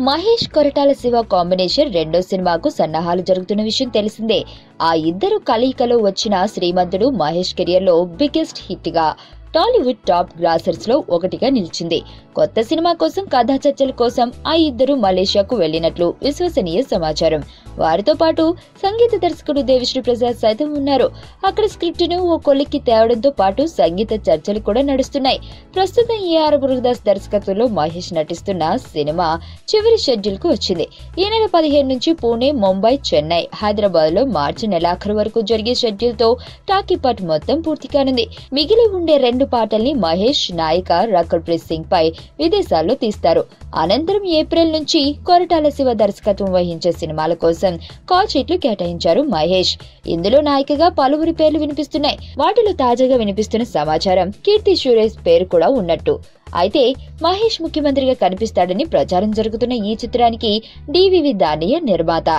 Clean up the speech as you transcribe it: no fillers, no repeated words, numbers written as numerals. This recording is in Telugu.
మహేష్ కొరటాల శివ కాంబినేషన్ రెండో సినిమాకు సన్నాహాలు జరుగుతున్న విషయం తెలిసిందే. ఆ ఇద్దరు కలయికలో వచ్చిన శ్రీమంతుడు మహేష్ కెరియర్ లో బిగ్గెస్ట్ హిట్ గా టాలీవుడ్ టాప్ గ్రాసర్స్ లో ఒకటిగా నిలిచింది. కొత్త సినిమా కోసం కథా చర్చల కోసం ఆ ఇద్దరు మలేషియాకు వెళ్లినట్లు విశ్వసనీయ సమాచారం. వారితో పాటు సంగీత దర్శకుడు దేవిశ్రీ ప్రసాద్ సైతం ఉన్నారు. అక్కడ స్క్రిప్ట్ ను ఓ కొలిక్కి తేవడంతో పాటు సంగీత చర్చలు కూడా నడుస్తున్నాయి. ప్రస్తుతం ఏఆర్ మురుగదాస్ దర్శకత్వంలో మహేష్ నటిస్తున్న సినిమా చివరి షెడ్యూల్ కు వచ్చింది. ఈ నెల 15 నుంచి పూణే, ముంబై, చెన్నై, హైదరాబాద్ లో మార్చి నెలాఖరు వరకు జరిగే షెడ్యూల్ తో టాకీపాట్ మొత్తం పూర్తి కానుంది. మిగిలి ఉండే 2 పాటల్ని మహేష్ నాయిక రకుల్ ప్రీత్ సింగ్ పై విదేశాల్లో తీస్తారు. అనంతరం ఏప్రిల్ నుంచి కొరటాల శివ దర్శకత్వం వహించే సినిమాల కోసం కాల్ షీట్లు కేటాయించారు మహేష్. ఇందులో నాయికగా పలువురి పేర్లు వినిపిస్తున్నాయి. వాటిలో తాజాగా వినిపిస్తున్న సమాచారం కీర్తి సురేష్ పేరు కూడా ఉన్నట్టు. అయితే మహేష్ ముఖ్యమంత్రిగా కనిపిస్తాడని ప్రచారం జరుగుతున్న ఈ చిత్రానికి డివివి దానయ్య నిర్మాత.